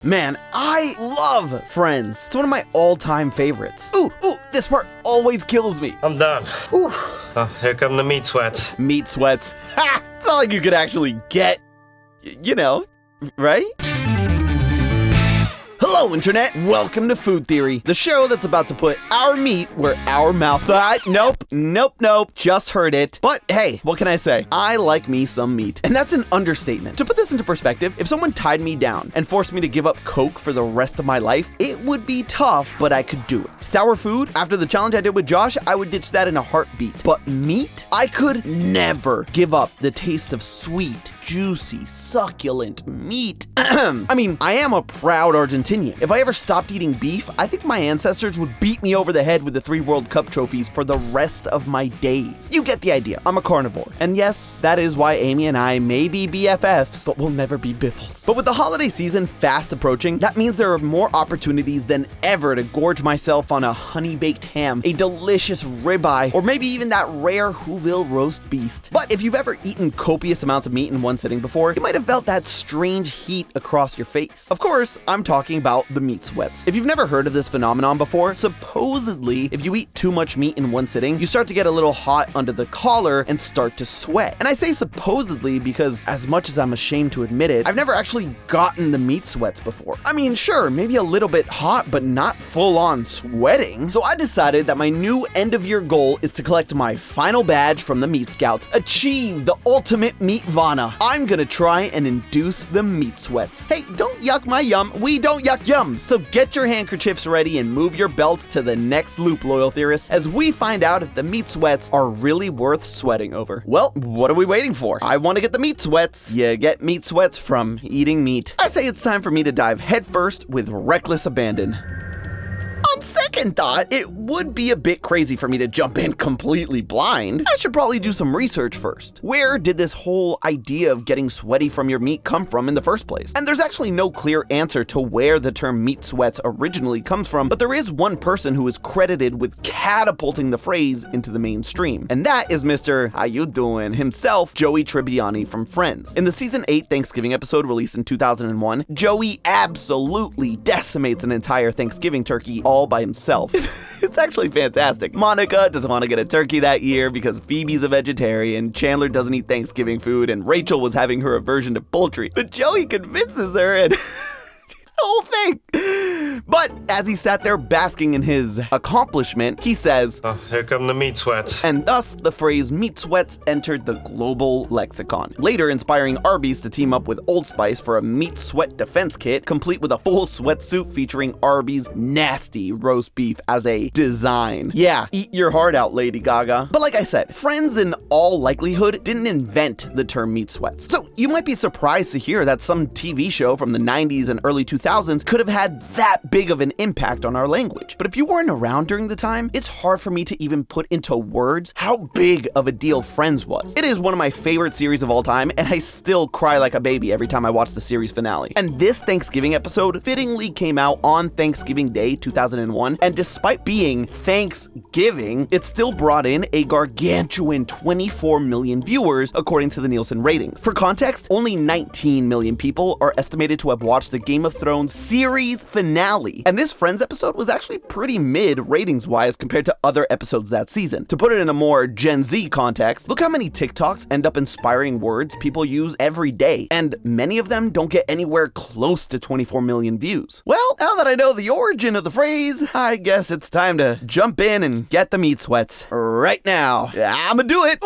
Man, I love Friends. It's one of my all-time favorites. Ooh, this part always kills me. I'm done. Whew. Oh, here come the meat sweats. Meat sweats. Ha! It's not like you could actually get, you know, right? Hello, Internet. Welcome to Food Theory, the show that's about to put our meat where our mouth... Nope. Just heard it. But hey, what can I say? I like me some meat. And that's an understatement. To put this into perspective, if someone tied me down and forced me to give up Coke for the rest of my life, it would be tough, but I could do it. Sour food, after the challenge I did with Josh, I would ditch that in a heartbeat. But meat? I could never give up the taste of sweet, juicy, succulent meat. I mean, I am a proud Argentinian. If I ever stopped eating beef, I think my ancestors would beat me over the head with the 3 World Cup trophies for the rest of my days. You get the idea. I'm a carnivore. And yes, that is why Amy and I may be BFFs, but we'll never be biffles. But with the holiday season fast approaching, that means there are more opportunities than ever to gorge myself on a honey-baked ham, a delicious ribeye, or maybe even that rare Whoville roast beast. But if you've ever eaten copious amounts of meat in one sitting before, you might have felt that strange heat across your face. Of course, I'm talking about the meat sweats. If you've never heard of this phenomenon before, supposedly, if you eat too much meat in one sitting, you start to get a little hot under the collar and start to sweat. And I say supposedly because, as much as I'm ashamed to admit it, I've never actually gotten the meat sweats before. I mean, sure, maybe a little bit hot, but not full-on sweating. So I decided that my new end-of-year goal is to collect my final badge from the Meat Scouts. Achieve the ultimate meat vana. I'm gonna try and induce the meat sweats. Hey, don't yuck my yum. We don't yuck yum. So get your handkerchiefs ready and move your belts to the next loop, loyal theorists, as we find out if the meat sweats are really worth sweating over. Well, what are we waiting for? I want to get the meat sweats. You get meat sweats from eating meat. I say it's time for me to dive headfirst with reckless abandon. On second thought, it would be a bit crazy for me to jump in completely blind. I should probably do some research first. Where did this whole idea of getting sweaty from your meat come from in the first place? And there's actually no clear answer to where the term meat sweats originally comes from, but there is one person who is credited with catapulting the phrase into the mainstream. And that is Mr. How you doing himself, Joey Tribbiani from Friends. In the season 8 Thanksgiving episode released in 2001, Joey absolutely decimates an entire Thanksgiving turkey all by himself. It's actually fantastic. Monica doesn't want to get a turkey that year because Phoebe's a vegetarian, Chandler doesn't eat Thanksgiving food, and Rachel was having her aversion to poultry. But Joey convinces her and it's the whole thing. But as he sat there basking in his accomplishment, he says, Oh, here come the meat sweats. And thus the phrase meat sweats entered the global lexicon, later inspiring Arby's to team up with Old Spice for a meat sweat defense kit, complete with a full sweatsuit featuring Arby's nasty roast beef as a design. Yeah, eat your heart out, Lady Gaga. But like I said, Friends in all likelihood didn't invent the term meat sweats. So you might be surprised to hear that some TV show from the 90s and early 2000s could have had that big of an impact on our language. But if you weren't around during the time, it's hard for me to even put into words how big of a deal Friends was. It is one of my favorite series of all time, and I still cry like a baby every time I watch the series finale. And this Thanksgiving episode fittingly came out on Thanksgiving Day 2001, and despite being Thanksgiving, it still brought in a gargantuan 24 million viewers according to the Nielsen ratings. For context, only 19 million people are estimated to have watched the Game of Thrones series finale. And this Friends episode was actually pretty mid ratings-wise compared to other episodes that season. To put it in a more Gen Z context, look how many TikToks end up inspiring words people use every day, and many of them don't get anywhere close to 24 million views. Well, now that I know the origin of the phrase, I guess it's time to jump in and get the meat sweats right now. I'ma do it.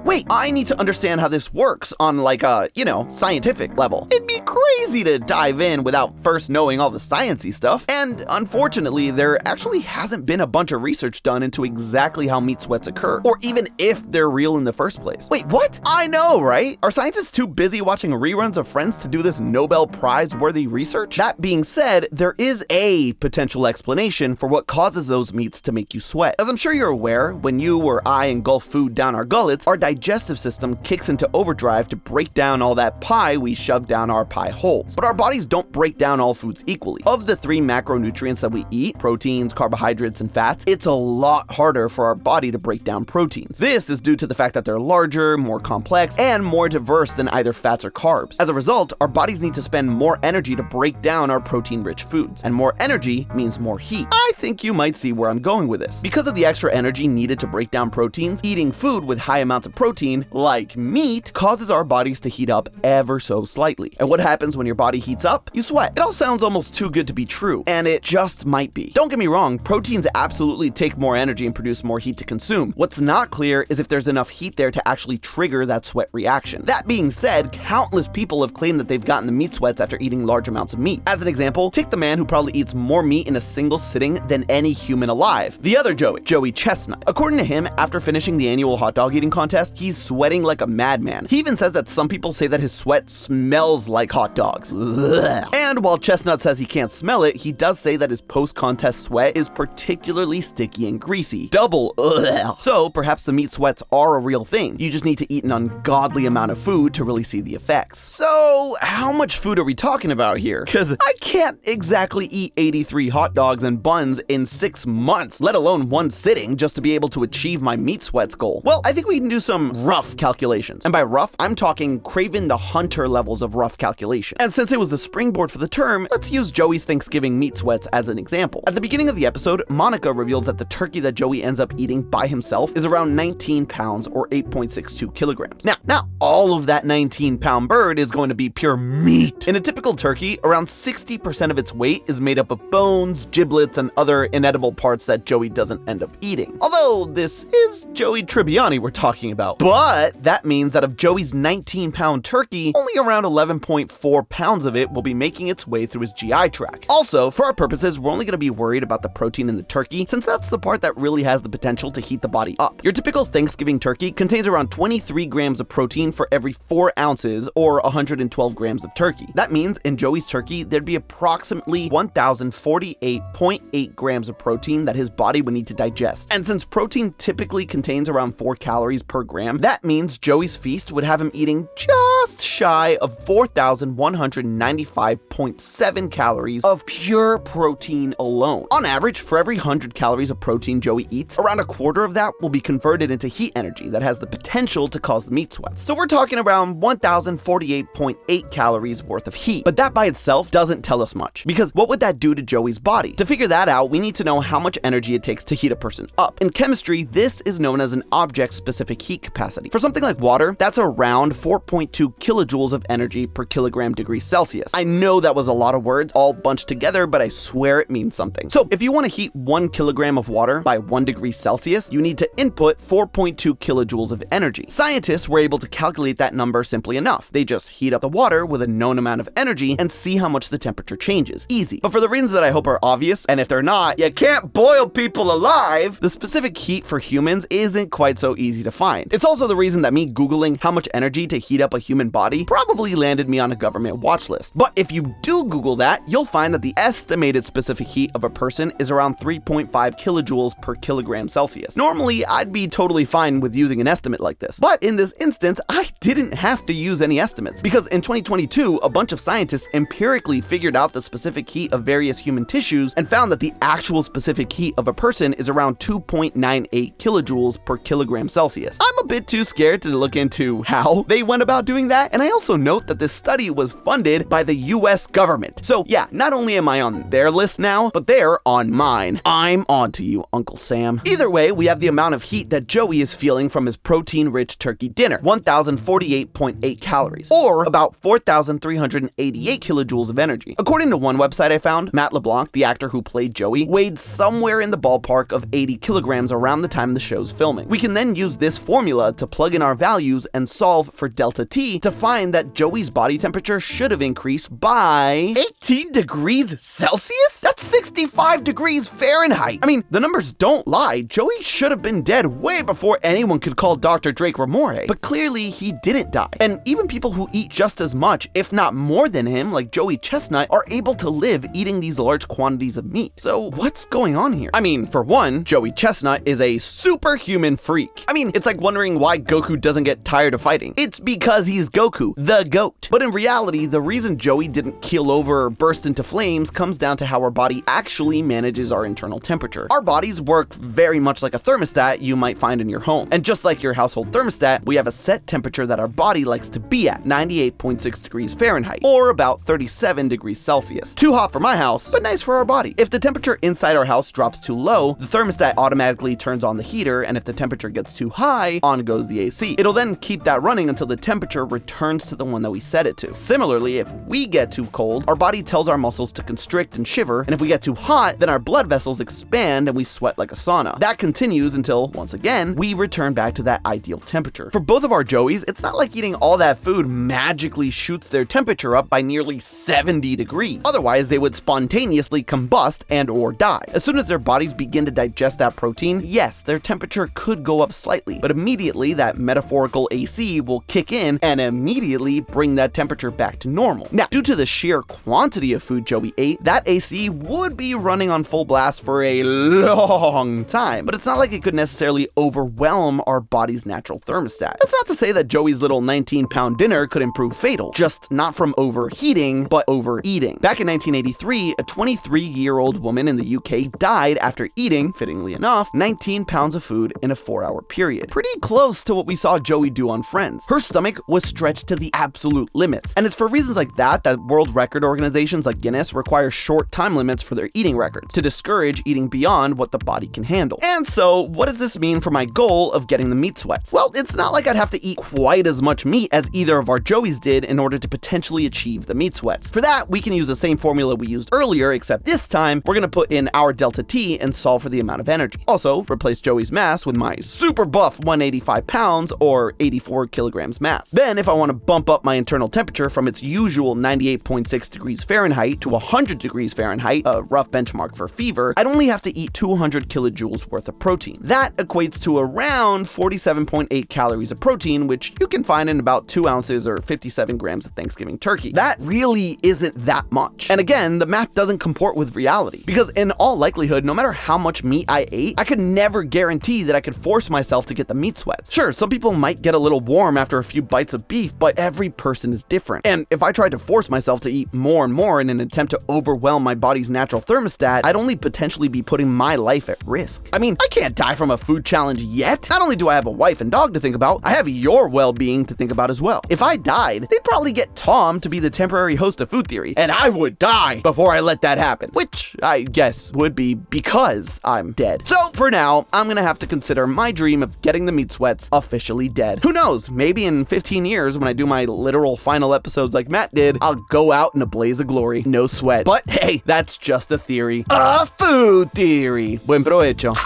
Wait, I need to understand how this works on like a, scientific level. It'd be crazy to dive in without first knowing all the sciencey stuff, and unfortunately, there actually hasn't been a bunch of research done into exactly how meat sweats occur, or even if they're real in the first place. Wait, what? I know, right? Are scientists too busy watching reruns of Friends to do this Nobel Prize-worthy research? That being said, there is a potential explanation for what causes those meats to make you sweat. As I'm sure you're aware, when you or I engulf food down our gullets, our digestive system kicks into overdrive to break down all that pie we shove down our pie holes. But our bodies don't break down all foods equally. Of the three macronutrients that we eat, proteins, carbohydrates, and fats, it's a lot harder for our body to break down proteins. This is due to the fact that they're larger, more complex, and more diverse than either fats or carbs. As a result, our bodies need to spend more energy to break down our protein-rich foods, and more energy means more heat. I think you might see where I'm going with this. Because of the extra energy needed to break down proteins, eating food with high amounts of protein, like meat, causes our bodies to heat up ever so slightly. And what happens when your body heats up? You sweat. It all sounds almost too good to be true, and it just might be. Don't get me wrong, proteins absolutely take more energy and produce more heat to consume. What's not clear is if there's enough heat there to actually trigger that sweat reaction. That being said, countless people have claimed that they've gotten the meat sweats after eating large amounts of meat. As an example, take the man who probably eats more meat in a single sitting than any human alive. The other Joey Chestnut. According to him, after finishing the annual hot dog eating contest, he's sweating like a madman. He even says that some people say that his sweat smells like hot dogs. Ugh. And while Chestnut says he can't smell it, he does say that his post-contest sweat is particularly sticky and greasy. Double ugh. So perhaps the meat sweats are a real thing. You just need to eat an ungodly amount of food to really see the effects. So how much food are we talking about here? Because I can't exactly eat 83 hot dogs and buns in 6 months, let alone one sitting, just to be able to achieve my meat sweats goal. Well, I think we can do some rough calculations. And by rough, I'm talking Craven the Hunter levels of rough calculation. And since it was the springboard for the term, let's use Joey's Thanksgiving meat sweats as an example. At the beginning of the episode, Monica reveals that the turkey that Joey ends up eating by himself is around 19 pounds or 8.62 kilograms. Now, all of that 19-pound bird is going to be pure meat. In a typical turkey, around 60% of its weight is made up of bones, giblets, and other inedible parts that Joey doesn't end up eating. Although this is Joey Tribbiani we're talking about. But that means that of Joey's 19-pound turkey, only around 11.4 pounds of it will be making its way through his GI tract. Also, for our purposes, we're only going to be worried about the protein in the turkey, since that's the part that really has the potential to heat the body up. Your typical Thanksgiving turkey contains around 23 grams of protein for every 4 ounces, or 112 grams of turkey. That means in Joey's turkey, there'd be approximately 1,048.8 grams of protein that his body would need to digest. And since protein typically contains around 4 calories per gram, that means Joey's feast would have him eating just shy of 4,195.7 calories of pure protein alone. On average, for every 100 calories of protein Joey eats, around a quarter of that will be converted into heat energy that has the potential to cause the meat sweats. So we're talking around 1,048.8 calories worth of heat. But that by itself doesn't tell us much, because what would that do to Joey's body? To figure that out, we need to know how much energy it takes to heat a person up. In chemistry, this is known as an object-specific heat capacity. For something like water, that's around 4.2 kilojoules of energy per kilogram degree Celsius. I know that was a lot of words all bunched together, but I swear it means something. So if you want to heat 1 kilogram of water by 1 degree Celsius, you need to input 4.2 kilojoules of energy. Scientists were able to calculate that number simply enough. They just heat up the water with a known amount of energy and see how much the temperature changes. Easy. But for the reasons that I hope are obvious, and if they're not, you can't boil people alive, the specific heat for humans isn't quite so easy to find. It's also the reason that me Googling how much energy to heat up a human body probably landed me on a government watch list. But if you do Google that, you'll find that the estimated specific heat of a person is around 3.5 kilojoules per kilogram Celsius. Normally, I'd be totally fine with using an estimate like this. But in this instance, I didn't have to use any estimates, because in 2022, a bunch of scientists empirically figured out the specific heat of various human tissues and found that the actual specific heat of a person is around 2.98 kilojoules per kilogram Celsius. I'm a bit too scared to look into how they went about doing that, and I also note that this study was funded by the US government. So yeah, not only am I on their list now, but they're on mine. I'm on to you, Uncle Sam. Either way, we have the amount of heat that Joey is feeling from his protein-rich turkey dinner, 1,048.8 calories, or about 4,388 kilojoules of energy. According to one website I found, Matt LeBlanc, the actor who played Joey, weighed somewhere in the ballpark of 80 kilograms around the time the show's filming. We can then use this formula to plug in our values and solve for delta T to find that Joey's body temperature should have increased by 18 degrees Celsius? That's 65 degrees Fahrenheit. I mean, the numbers don't lie. Joey should have been dead way before anyone could call Dr. Drake Ramore, but clearly he didn't die. And even people who eat just as much, if not more than him, like Joey Chestnut, are able to live eating these large quantities of meat. So what's going on here? I mean, for one, Joey Chestnut is a superhuman freak. I mean, it's like wondering why Goku doesn't get tired of fighting. It's because he's He's Goku, the GOAT. But in reality, the reason Joey didn't keel over or burst into flames comes down to how our body actually manages our internal temperature. Our bodies work very much like a thermostat you might find in your home. And just like your household thermostat, we have a set temperature that our body likes to be at, 98.6 degrees Fahrenheit, or about 37 degrees Celsius. Too hot for my house, but nice for our body. If the temperature inside our house drops too low, the thermostat automatically turns on the heater, and if the temperature gets too high, on goes the AC. It'll then keep that running until the temperature returns to the one that we set it to. Similarly, if we get too cold, our body tells our muscles to constrict and shiver, and if we get too hot, then our blood vessels expand and we sweat like a sauna. That continues until, once again, we return back to that ideal temperature. For both of our Joeys, it's not like eating all that food magically shoots their temperature up by nearly 70 degrees. Otherwise, they would spontaneously combust and or die. As soon as their bodies begin to digest that protein, yes, their temperature could go up slightly, but immediately that metaphorical AC will kick in and immediately bring that temperature back to normal. Now, due to the sheer quantity of food Joey ate, that AC would be running on full blast for a long time, but it's not like it could necessarily overwhelm our body's natural thermostat. That's not to say that Joey's little 19-pound dinner couldn't prove fatal, just not from overheating, but overeating. Back in 1983, a 23-year-old woman in the UK died after eating, fittingly enough, 19 pounds of food in a 4-hour period. Pretty close to what we saw Joey do on Friends. Her stomach was stretched to the absolute limits, and it's for reasons like that world record organizations like Guinness require short time limits for their eating records to discourage eating beyond what the body can handle. And so, what does this mean for my goal of getting the meat sweats? Well, it's not like I'd have to eat quite as much meat as either of our Joeys did in order to potentially achieve the meat sweats. For that, we can use the same formula we used earlier, except this time, we're gonna put in our delta T and solve for the amount of energy. Also, replace Joey's mass with my super buff 185 pounds or 84 kilograms mass. Then, if I want to bump up my internal temperature from its usual 98.6 degrees Fahrenheit to 100 degrees Fahrenheit, a rough benchmark for fever, I'd only have to eat 200 kilojoules worth of protein. That equates to around 47.8 calories of protein, which you can find in about 2 ounces or 57 grams of Thanksgiving turkey. That really isn't that much. And again, the math doesn't comport with reality, because in all likelihood, no matter how much meat I ate, I could never guarantee that I could force myself to get the meat sweats. Sure, some people might get a little warm after a few bites of beef, but every person is different. And if I tried to force myself to eat more and more in an attempt to overwhelm my body's natural thermostat, I'd only potentially be putting my life at risk. I mean, I can't die from a food challenge yet. Not only do I have a wife and dog to think about, I have your well-being to think about as well. If I died, they'd probably get Tom to be the temporary host of Food Theory, and I would die before I let that happen, which I guess would be because I'm dead. So for now, I'm gonna have to consider my dream of getting the meat sweats officially dead. Who knows, maybe in 15 years when I do my literal final episodes like Matt did, I'll go out in a blaze of glory, no sweat. But hey, that's just a theory. A food theory. Buen provecho.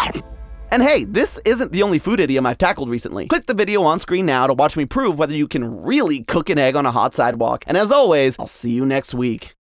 And hey, this isn't the only food idiom I've tackled recently. Click the video on screen now to watch me prove whether you can really cook an egg on a hot sidewalk. And as always, I'll see you next week.